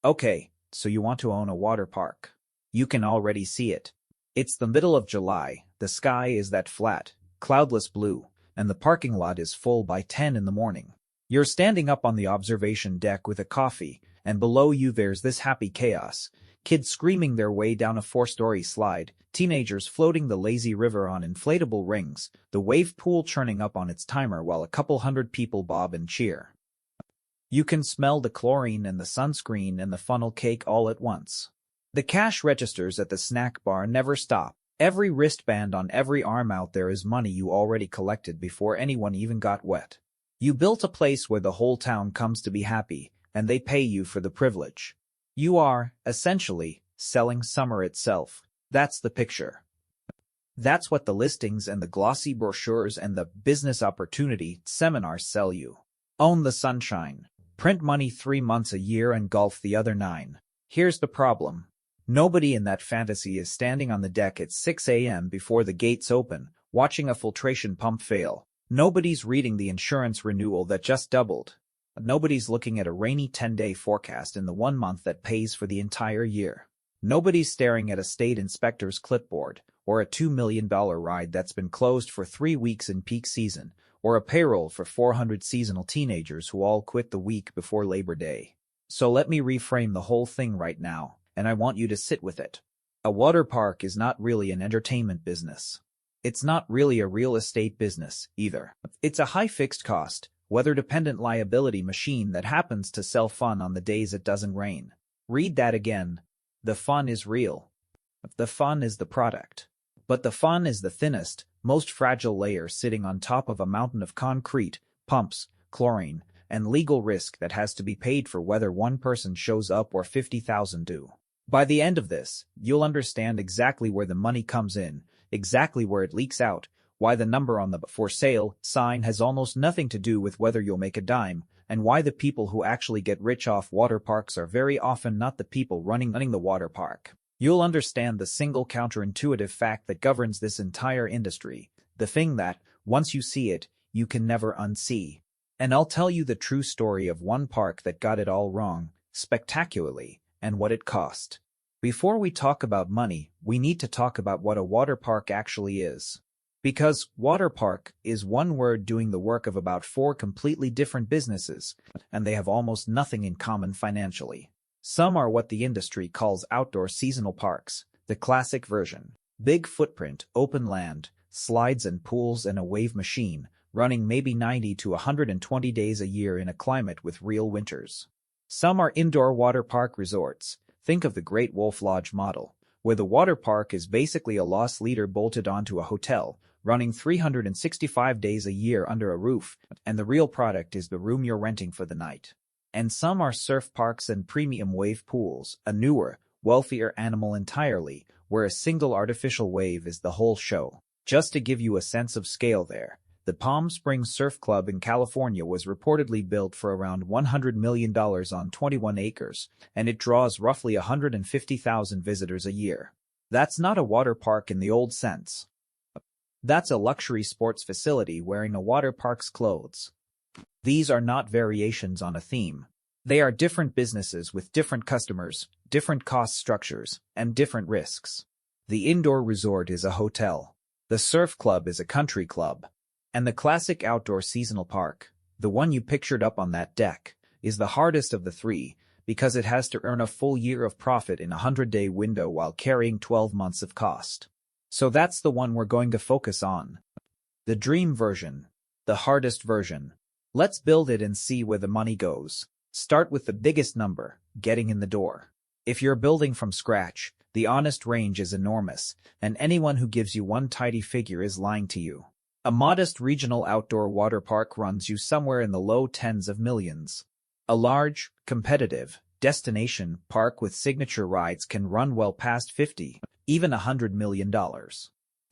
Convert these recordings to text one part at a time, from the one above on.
Okay, so you want to own a water park. You can already see it. It's the middle of July, the sky is that flat, cloudless blue, and the parking lot is full by 10 in the morning. You're standing up on the observation deck with a coffee, and below you there's this happy chaos. Kids screaming their way down a 4-story slide, teenagers floating the lazy river on inflatable rings, the wave pool churning up on its timer while a couple hundred people bob and cheer. You can smell the chlorine and the sunscreen and the funnel cake all at once. The cash registers at the snack bar never stop. Every wristband on every arm out there is money you already collected before anyone even got wet. You built a place where the whole town comes to be happy, and they pay you for the privilege. You are, essentially, selling summer itself. That's the picture. That's what the listings and the glossy brochures and the business opportunity seminars sell you. Own the sunshine. Print money 3 months a year and golf the other 9. Here's the problem. Nobody in that fantasy is standing on the deck at 6 a.m. before the gates open, watching a filtration pump fail. Nobody's reading the insurance renewal that just doubled. Nobody's looking at a rainy 10-day forecast in the 1 month that pays for the entire year. Nobody's staring at a state inspector's clipboard, or a $2 million ride that's been closed for 3 weeks in peak season, or a payroll for 400 seasonal teenagers who all quit the week before Labor Day. So let me reframe the whole thing right now, and I want you to sit with it. A water park is not really an entertainment business. It's not really a real estate business, either. It's a high fixed cost, weather-dependent liability machine that happens to sell fun on the days it doesn't rain. Read that again. The fun is real. The fun is the product. But the fun is the thinnest, most fragile layer sitting on top of a mountain of concrete, pumps, chlorine, and legal risk that has to be paid for whether one person shows up or 50,000 do. By the end of this, you'll understand exactly where the money comes in, exactly where it leaks out, why the number on the for sale sign has almost nothing to do with whether you'll make a dime, and why the people who actually get rich off water parks are very often not the people running the water park. You'll understand the single counterintuitive fact that governs this entire industry, the thing that, once you see it, you can never unsee. And I'll tell you the true story of one park that got it all wrong, spectacularly, and what it cost. Before we talk about money, we need to talk about what a water park actually is. Because water park is one word doing the work of about 4 completely different businesses, and they have almost nothing in common financially. Some are what the industry calls outdoor seasonal parks, the classic version. Big footprint, open land, slides and pools and a wave machine, running maybe 90 to 120 days a year in a climate with real winters. Some are indoor water park resorts. Think of the Great Wolf Lodge model, where the water park is basically a loss leader bolted onto a hotel, running 365 days a year under a roof, and the real product is the room you're renting for the night. And some are surf parks and premium wave pools, a newer, wealthier animal entirely, where a single artificial wave is the whole show. Just to give you a sense of scale there, the Palm Springs Surf Club in California was reportedly built for around $100 million on 21 acres, and it draws roughly 150,000 visitors a year. That's not a water park in the old sense. That's a luxury sports facility wearing a water park's clothes. These are not variations on a theme. They are different businesses with different customers, different cost structures, and different risks. The indoor resort is a hotel. The surf club is a country club. And the classic outdoor seasonal park, the one you pictured up on that deck, is the hardest of the 3 because it has to earn a full year of profit in a 100-day window while carrying 12 months of cost. So that's the one we're going to focus on. The dream version. The hardest version. Let's build it and see where the money goes. Start with the biggest number, getting in the door. If you're building from scratch, the honest range is enormous, and anyone who gives you one tidy figure is lying to you. A modest regional outdoor water park runs you somewhere in the low tens of millions. A large, competitive, destination park with signature rides can run well past $50, even $100 million.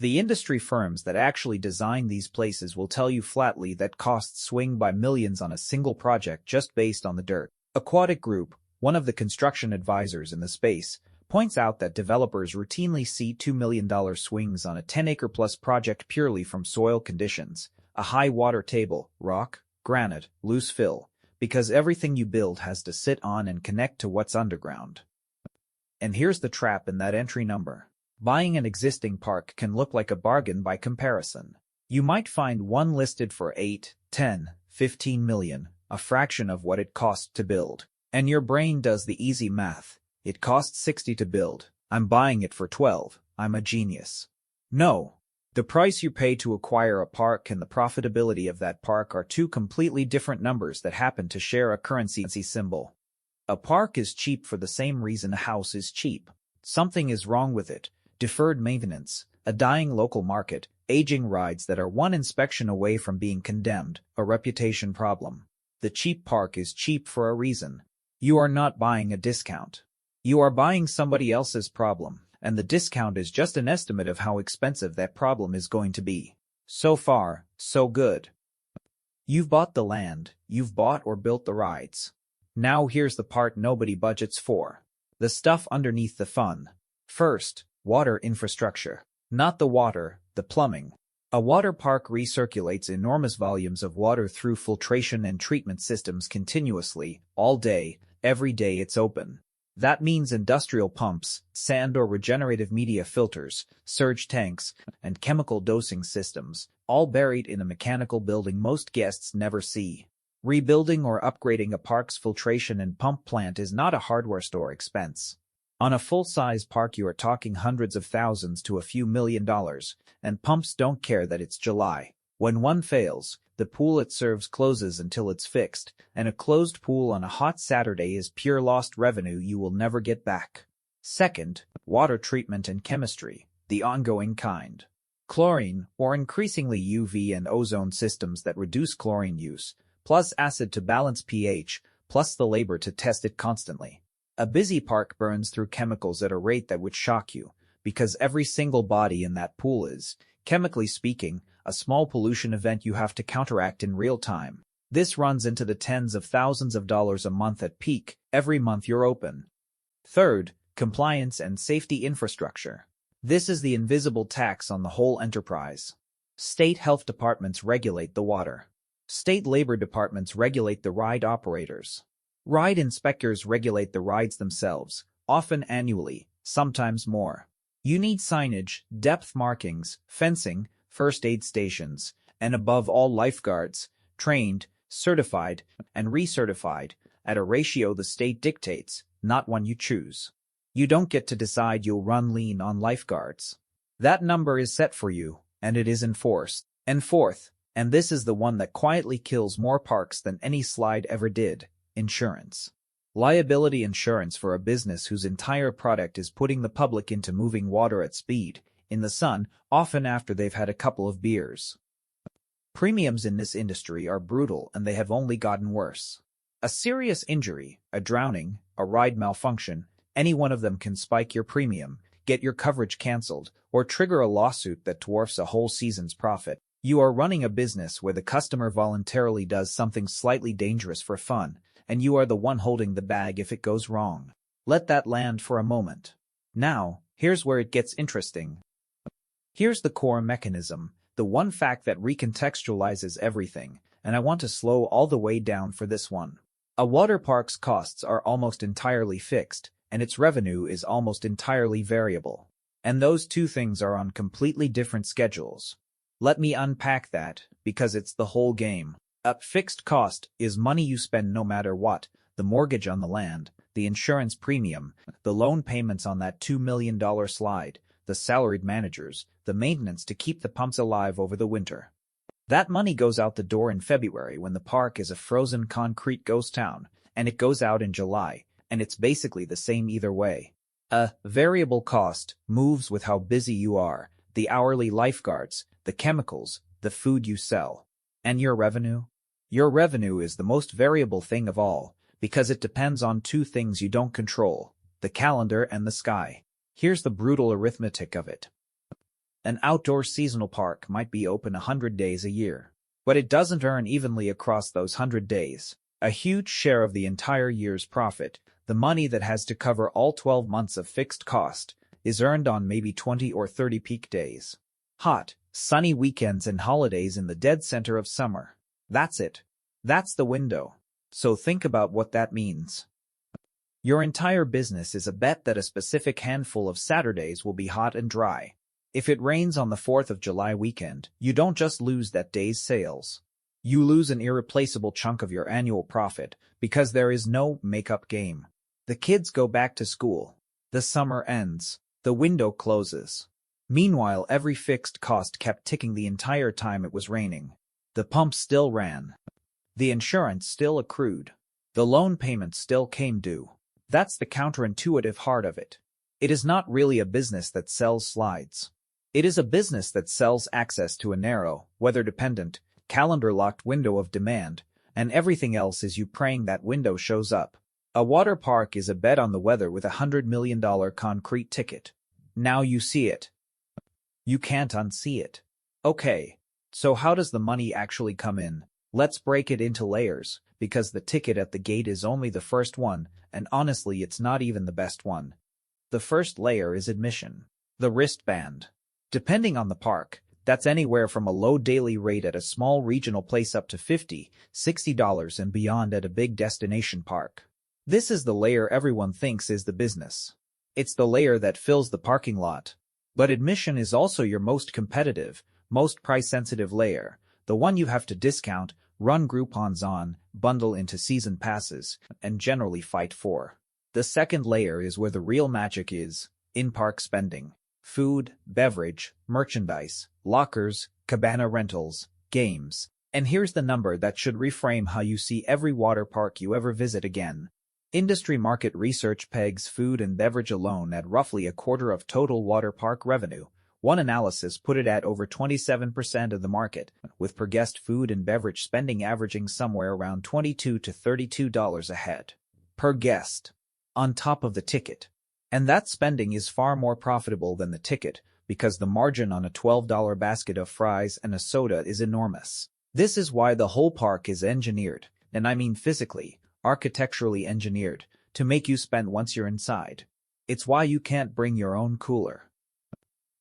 The industry firms that actually design these places will tell you flatly that costs swing by millions on a single project just based on the dirt. Aquatic Group, one of the construction advisors in the space, points out that developers routinely see $2 million swings on a 10-acre-plus project purely from soil conditions, a high water table, rock, granite, loose fill, because everything you build has to sit on and connect to what's underground. And here's the trap in that entry number. Buying an existing park can look like a bargain by comparison. You might find one listed for 8, 10, 15 million, a fraction of what it cost to build. And your brain does the easy math. It costs 60 to build. I'm buying it for 12. I'm a genius. No. The price you pay to acquire a park and the profitability of that park are two completely different numbers that happen to share a currency symbol. A park is cheap for the same reason a house is cheap. Something is wrong with it. Deferred maintenance, a dying local market, aging rides that are one inspection away from being condemned, a reputation problem. The cheap park is cheap for a reason. You are not buying a discount. You are buying somebody else's problem, and the discount is just an estimate of how expensive that problem is going to be. So far, so good. You've bought the land, you've bought or built the rides. Now here's the part nobody budgets for. The stuff underneath the fun. First, water infrastructure. Not the water, the plumbing. A water park recirculates enormous volumes of water through filtration and treatment systems continuously, all day, every day it's open. That means industrial pumps, sand or regenerative media filters, surge tanks, and chemical dosing systems, all buried in a mechanical building most guests never see. Rebuilding or upgrading a park's filtration and pump plant is not a hardware store expense. On a full-size park you are talking hundreds of thousands to a few $1 million, and pumps don't care that it's July. When one fails, the pool it serves closes until it's fixed, and a closed pool on a hot Saturday is pure lost revenue you will never get back. Second, water treatment and chemistry, the ongoing kind. Chlorine, or increasingly UV and ozone systems that reduce chlorine use, plus acid to balance pH, plus the labor to test it constantly. A busy park burns through chemicals at a rate that would shock you, because every single body in that pool is, chemically speaking, a small pollution event you have to counteract in real time. This runs into the tens of thousands of dollars a month at peak, every month you're open. Third, compliance and safety infrastructure. This is the invisible tax on the whole enterprise. State health departments regulate the water. State labor departments regulate the ride operators. Ride inspectors regulate the rides themselves, often annually, sometimes more. You need signage, depth markings, fencing, first aid stations, and above all lifeguards, trained, certified, and recertified, at a ratio the state dictates, not one you choose. You don't get to decide you'll run lean on lifeguards. That number is set for you, and it is enforced. And fourth, and this is the one that quietly kills more parks than any slide ever did, insurance. Liability insurance for a business whose entire product is putting the public into moving water at speed, in the sun, often after they've had a couple of beers. Premiums in this industry are brutal and they have only gotten worse. A serious injury, a drowning, a ride malfunction, any one of them can spike your premium, get your coverage canceled, or trigger a lawsuit that dwarfs a whole season's profit. You are running a business where the customer voluntarily does something slightly dangerous for fun, and you are the one holding the bag if it goes wrong. Let that land for a moment. Now, here's where it gets interesting. Here's the core mechanism, the one fact that recontextualizes everything, and I want to slow all the way down for this one. A water park's costs are almost entirely fixed, and its revenue is almost entirely variable. And those two things are on completely different schedules. Let me unpack that, because it's the whole game. A fixed cost is money you spend no matter what, the mortgage on the land, the insurance premium, the loan payments on that $2 million slide, the salaried managers, the maintenance to keep the pumps alive over the winter. That money goes out the door in February when the park is a frozen concrete ghost town, and it goes out in July, and it's basically the same either way. A variable cost moves with how busy you are, the hourly lifeguards, the chemicals, the food you sell. And your revenue? Your revenue is the most variable thing of all, because it depends on two things you don't control, the calendar and the sky. Here's the brutal arithmetic of it. An outdoor seasonal park might be open 100 days a year, but it doesn't earn evenly across those 100 days. A huge share of the entire year's profit, the money that has to cover all 12 months of fixed cost, is earned on maybe 20 or 30 peak days. Hot, sunny weekends and holidays in the dead center of summer. That's it. That's the window. So think about what that means. Your entire business is a bet that a specific handful of Saturdays will be hot and dry. If it rains on the 4th of July weekend, you don't just lose that day's sales. You lose an irreplaceable chunk of your annual profit because there is no make-up game. The kids go back to school. The summer ends. The window closes. Meanwhile, every fixed cost kept ticking the entire time it was raining. The pump still ran. The insurance still accrued. The loan payment still came due. That's the counterintuitive heart of it. It is not really a business that sells slides. It is a business that sells access to a narrow, weather-dependent, calendar-locked window of demand, and everything else is you praying that window shows up. A water park is a bet on the weather with $100 million concrete ticket. Now you see it. You can't unsee it. Okay, so how does the money actually come in? Let's break it into layers, because the ticket at the gate is only the first one, and honestly it's not even the best one. The first layer is admission. The wristband. Depending on the park, that's anywhere from a low daily rate at a small regional place up to $50, $60 and beyond at a big destination park. This is the layer everyone thinks is the business. It's the layer that fills the parking lot. But admission is also your most competitive, most price-sensitive layer, the one you have to discount, run Groupons on, bundle into season passes, and generally fight for. The second layer is where the real magic is, in-park spending. Food, beverage, merchandise, lockers, cabana rentals, games. And here's the number that should reframe how you see every water park you ever visit again. Industry market research pegs food and beverage alone at roughly a quarter of total water park revenue. One analysis put it at over 27% of the market, with per guest food and beverage spending averaging somewhere around $22 to $32 a head. Per guest. On top of the ticket. And that spending is far more profitable than the ticket, because the margin on a $12 basket of fries and a soda is enormous. This is why the whole park is engineered, and I mean physically, architecturally engineered, to make you spend once you're inside. It's why you can't bring your own cooler.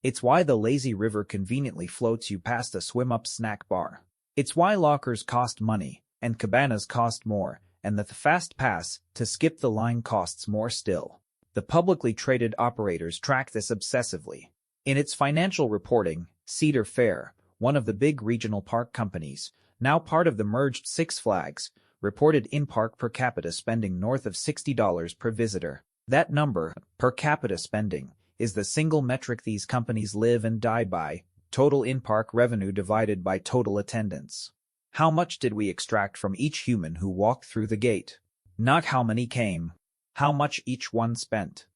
It's why the lazy river conveniently floats you past a swim-up snack bar. It's why lockers cost money, and cabanas cost more, and that the fast pass to skip the line costs more still. The publicly traded operators track this obsessively. In its financial reporting, Cedar Fair, one of the big regional park companies, now part of the merged Six Flags, reported in-park per capita spending north of $60 per visitor. That number, per capita spending, is the single metric these companies live and die by, total in-park revenue divided by total attendance. How much did we extract from each human who walked through the gate? Not how many came. How much each one spent.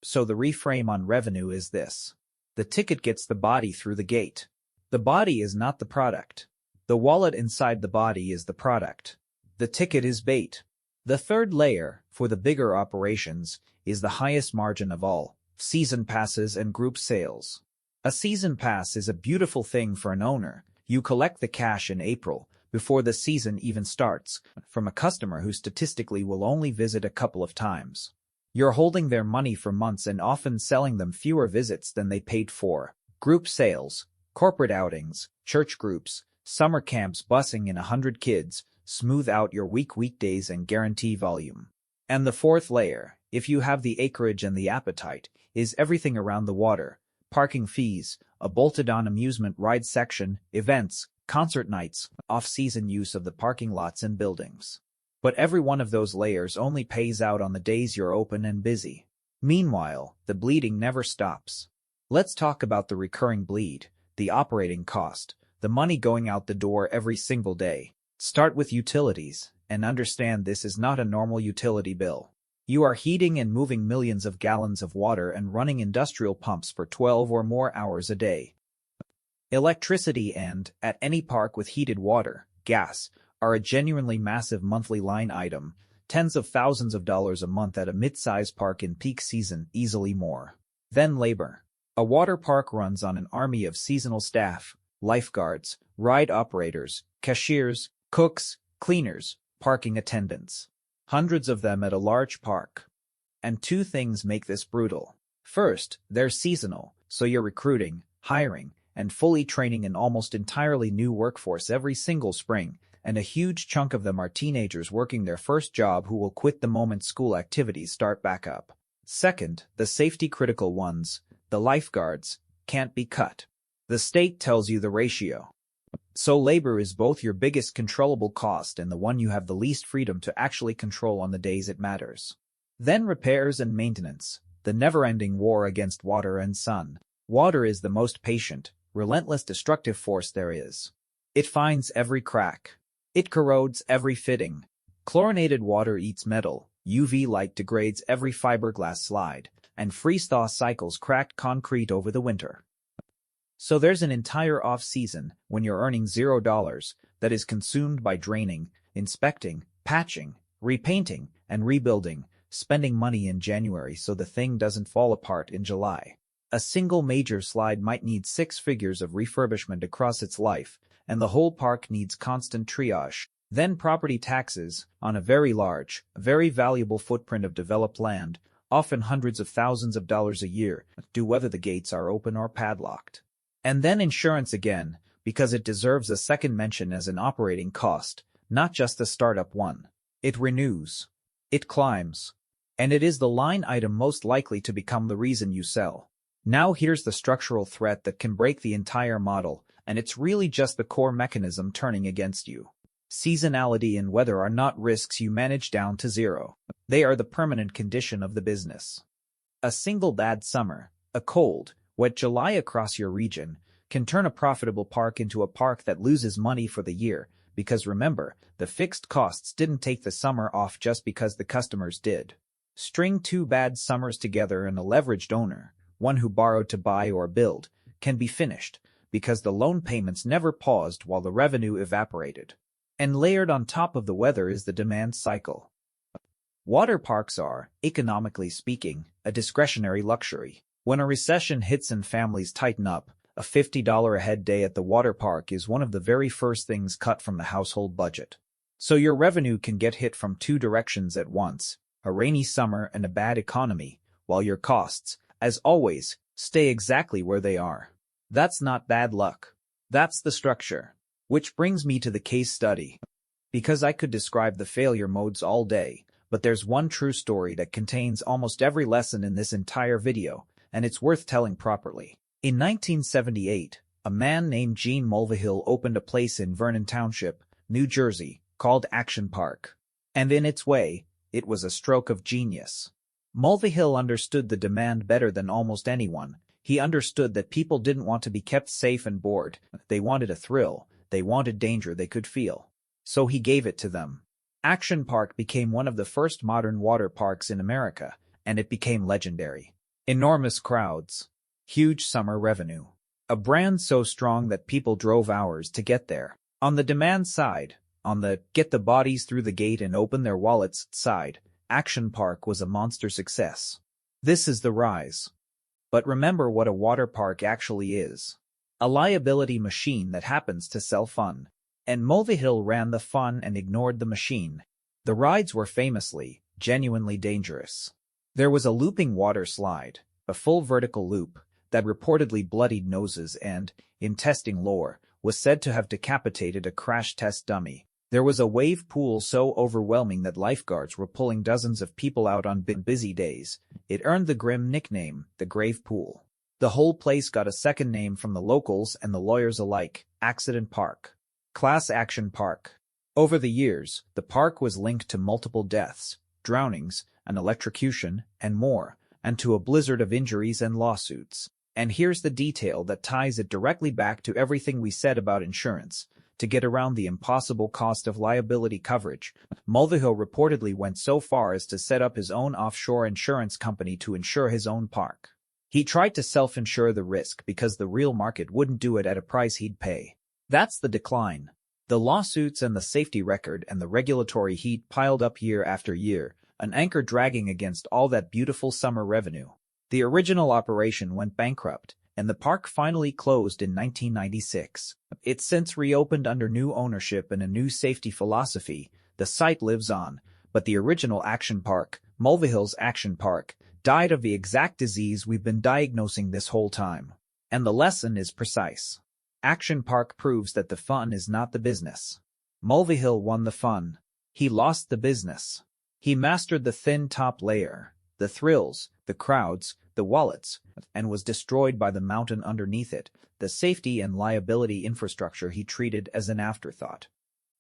So the reframe on revenue is this. The ticket gets the body through the gate. The body is not the product. The wallet inside the body is the product. The ticket is bait. The third layer, for the bigger operations, is the highest margin of all, season passes and group sales. A season pass is a beautiful thing for an owner. You collect the cash in April, before the season even starts, from a customer who statistically will only visit a couple of times. You're holding their money for months and often selling them fewer visits than they paid for. Group sales, corporate outings, church groups, summer camps busing in 100 kids, smooth out your weekdays and guarantee volume. And the fourth layer, if you have the acreage and the appetite, is everything around the water. Parking fees, a bolted-on amusement ride section, events, concert nights, off-season use of the parking lots and buildings. But every one of those layers only pays out on the days you're open and busy. Meanwhile, the bleeding never stops. Let's talk about the recurring bleed, the operating cost, the money going out the door every single day. Start with utilities, and understand this is not a normal utility bill. You are heating and moving millions of gallons of water and running industrial pumps for 12 or more hours a day. Electricity and, at any park with heated water, gas, are a genuinely massive monthly line item, tens of thousands of dollars a month at a mid-size park in peak season, easily more. Then labor. A water park runs on an army of seasonal staff, lifeguards, ride operators, cashiers, cooks, cleaners, parking attendants. Hundreds of them at a large park. And two things make this brutal. First, they're seasonal, so you're recruiting, hiring, and fully training an almost entirely new workforce every single spring, and a huge chunk of them are teenagers working their first job who will quit the moment school activities start back up. Second, the safety-critical ones, the lifeguards, can't be cut. The state tells you the ratio. So labor is both your biggest controllable cost and the one you have the least freedom to actually control on the days it matters. Then repairs and maintenance, the never-ending war against water and sun. Water is the most patient, relentless destructive force there is. It finds every crack. It corrodes every fitting. Chlorinated water eats metal, UV light degrades every fiberglass slide, and freeze-thaw cycles cracked concrete over the winter. So there's an entire off-season, when you're earning $0, that is consumed by draining, inspecting, patching, repainting, and rebuilding, spending money in January so the thing doesn't fall apart in July. A single major slide might need 6 figures of refurbishment across its life, and the whole park needs constant triage. Then property taxes, on a very large, very valuable footprint of developed land, often hundreds of thousands of dollars a year, do whether the gates are open or padlocked. And then insurance again, because it deserves a second mention as an operating cost, not just a startup one. It renews. It climbs. And it is the line item most likely to become the reason you sell. Now here's the structural threat that can break the entire model, and it's really just the core mechanism turning against you. Seasonality and weather are not risks you manage down to zero. They are the permanent condition of the business. A single bad summer, a cold, wet July across your region, can turn a profitable park into a park that loses money for the year, because remember, the fixed costs didn't take the summer off just because the customers did. String 2 bad summers together and a leveraged owner, one who borrowed to buy or build, can be finished, because the loan payments never paused while the revenue evaporated. And layered on top of the weather is the demand cycle. Water parks are, economically speaking, a discretionary luxury. When a recession hits and families tighten up, a $50 a head day at the water park is one of the very first things cut from the household budget. So your revenue can get hit from 2 directions at once, a rainy summer and a bad economy, while your costs, as always, stay exactly where they are. That's not bad luck. That's the structure. Which brings me to the case study. Because I could describe the failure modes all day, but there's one true story that contains almost every lesson in this entire video, and it's worth telling properly. In 1978, a man named Gene Mulvihill opened a place in Vernon Township, New Jersey, called Action Park. And in its way, it was a stroke of genius. Mulvihill understood the demand better than almost anyone. He understood that people didn't want to be kept safe and bored. They wanted a thrill. They wanted danger they could feel. So he gave it to them. Action Park became one of the first modern water parks in America, and it became legendary. Enormous crowds. Huge summer revenue. A brand so strong that people drove hours to get there. On the demand side, on the get the bodies through the gate and open their wallets side, Action Park was a monster success. This is the rise. But remember what a water park actually is. A liability machine that happens to sell fun. And Mulvihill ran the fun and ignored the machine. The rides were famously, genuinely dangerous. There was a looping water slide, a full vertical loop, that reportedly bloodied noses and, in testing lore, was said to have decapitated a crash test dummy. There was a wave pool so overwhelming that lifeguards were pulling dozens of people out on busy days. It earned the grim nickname, the Grave Pool. The whole place got a second name from the locals and the lawyers alike, Accident Park. Class Action Park. Over the years, the park was linked to multiple deaths, drownings, an electrocution, and more, and to a blizzard of injuries and lawsuits. And here's the detail that ties it directly back to everything we said about insurance. To get around the impossible cost of liability coverage, Mulvihill reportedly went so far as to set up his own offshore insurance company to insure his own park. He tried to self-insure the risk because the real market wouldn't do it at a price he'd pay. That's the decline. The lawsuits and the safety record and the regulatory heat piled up year after year, an anchor dragging against all that beautiful summer revenue. The original operation went bankrupt, and the park finally closed in 1996. It's since reopened under new ownership and a new safety philosophy. The site lives on, but the original Action Park, Mulvihill's Action Park, died of the exact disease we've been diagnosing this whole time. And the lesson is precise. Action Park proves that the fun is not the business. Mulvihill won the fun. He lost the business. He mastered the thin top layer, the thrills, the crowds, the wallets, and was destroyed by the mountain underneath it, the safety and liability infrastructure he treated as an afterthought.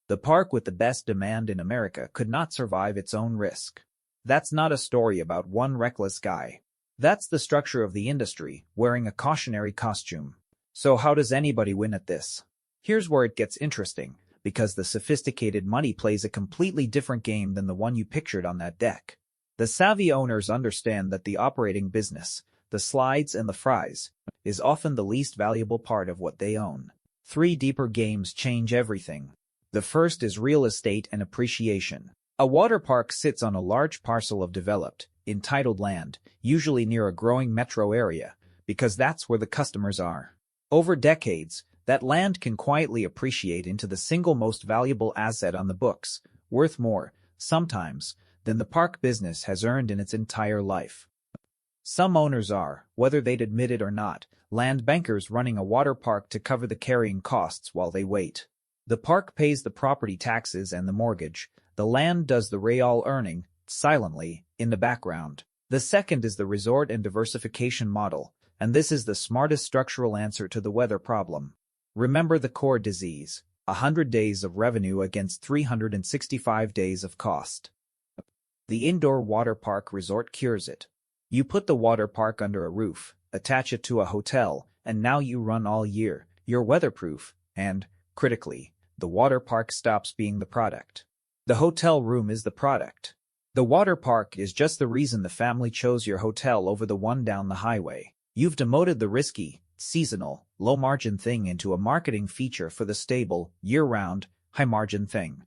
The park with the best demand in America could not survive its own risk. That's not a story about one reckless guy. That's the structure of the industry, wearing a cautionary costume. So how does anybody win at this? Here's where it gets interesting, because the sophisticated money plays a completely different game than the one you pictured on that deck. The savvy owners understand that the operating business, the slides and the fries, is often the least valuable part of what they own. 3 deeper games change everything. The first is real estate and appreciation. A water park sits on a large parcel of developed, entitled land, usually near a growing metro area, because that's where the customers are. Over decades, that land can quietly appreciate into the single most valuable asset on the books, worth more, sometimes, than the park business has earned in its entire life. Some owners are, whether they'd admit it or not, land bankers running a water park to cover the carrying costs while they wait. The park pays the property taxes and the mortgage. The land does the real earning, silently, in the background. The second is the resort and diversification model, and this is the smartest structural answer to the weather problem. Remember the core disease: 100 days of revenue against 365 days of cost. The indoor water park resort cures it. You put the water park under a roof, attach it to a hotel, and now you run all year. You're weatherproof, and, critically, the water park stops being the product. The hotel room is the product. The water park is just the reason the family chose your hotel over the one down the highway. You've demoted the risky, seasonal, low-margin thing into a marketing feature for the stable, year-round, high-margin thing.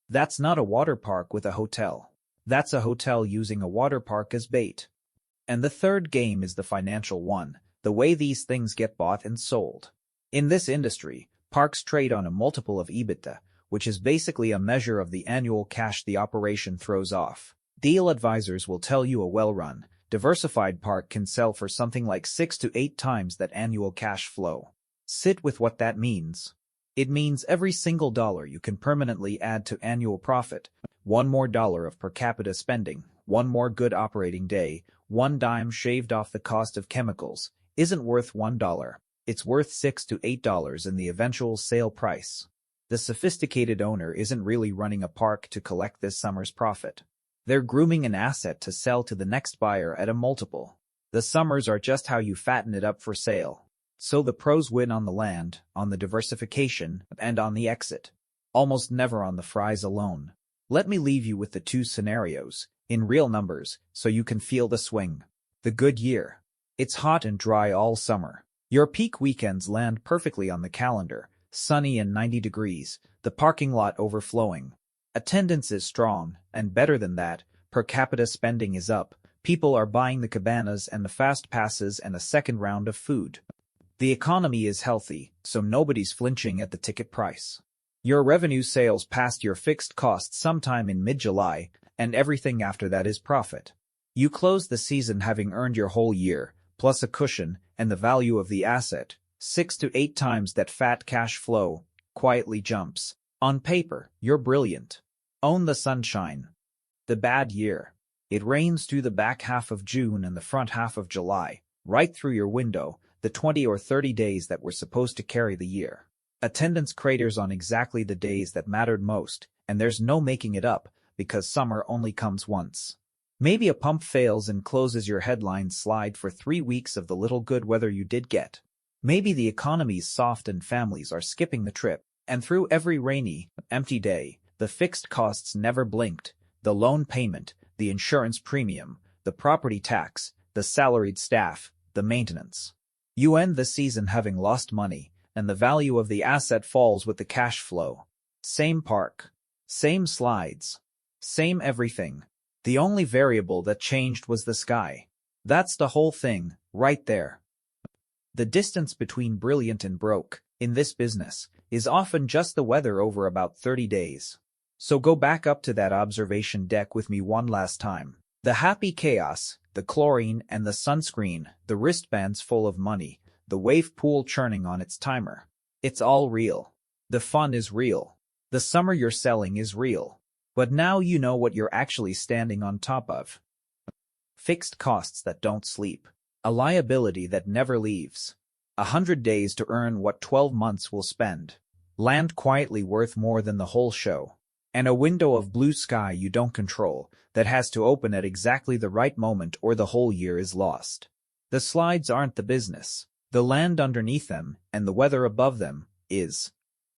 That's not a water park with a hotel. That's a hotel using a water park as bait. And the third game is the financial one, the way these things get bought and sold. In this industry, parks trade on a multiple of EBITDA, which is basically a measure of the annual cash the operation throws off. Deal advisors will tell you a well-run, diversified park can sell for something like 6 to 8 times that annual cash flow. Sit with what that means. It means every single dollar you can permanently add to annual profit, one more dollar of per capita spending, one more good operating day, one dime shaved off the cost of chemicals, isn't worth $1. It's worth $6 to $8 in the eventual sale price. The sophisticated owner isn't really running a park to collect this summer's profit. They're grooming an asset to sell to the next buyer at a multiple. The summers are just how you fatten it up for sale. So the pros win on the land, on the diversification, and on the exit. Almost never on the fries alone. Let me leave you with the 2 scenarios, in real numbers, so you can feel the swing. The good year. It's hot and dry all summer. Your peak weekends land perfectly on the calendar, sunny and 90 degrees, the parking lot overflowing. Attendance is strong, and better than that, per capita spending is up. People are buying the cabanas and the fast passes and a second round of food. The economy is healthy, so nobody's flinching at the ticket price. Your revenue sales past your fixed costs sometime in mid-July, and everything after that is profit. You close the season having earned your whole year, plus a cushion, and the value of the asset, 6 to 8 times that fat cash flow, quietly jumps. On paper, you're brilliant. Own the sunshine. The bad year. It rains through the back half of June and the front half of July, right through your window, the 20 or 30 days that were supposed to carry the year. Attendance craters on exactly the days that mattered most, and there's no making it up, because summer only comes once. Maybe a pump fails and closes your headline slide for 3 weeks of the little good weather you did get. Maybe the economy's soft and families are skipping the trip, and through every rainy, empty day, the fixed costs never blinked: the loan payment, the insurance premium, the property tax, the salaried staff, the maintenance. You end the season having lost money, and the value of the asset falls with the cash flow. Same park. Same slides. Same everything. The only variable that changed was the sky. That's the whole thing, right there. The distance between brilliant and broke, in this business, is often just the weather over about 30 days. So go back up to that observation deck with me one last time. The happy chaos, the chlorine and the sunscreen, the wristbands full of money, the wave pool churning on its timer. It's all real. The fun is real. The summer you're selling is real. But now you know what you're actually standing on top of. Fixed costs that don't sleep. A liability that never leaves. 100 days to earn what 12 months will spend. Land quietly worth more than the whole show. And a window of blue sky you don't control that has to open at exactly the right moment or the whole year is lost. The slides aren't the business. The land underneath them and the weather above them is.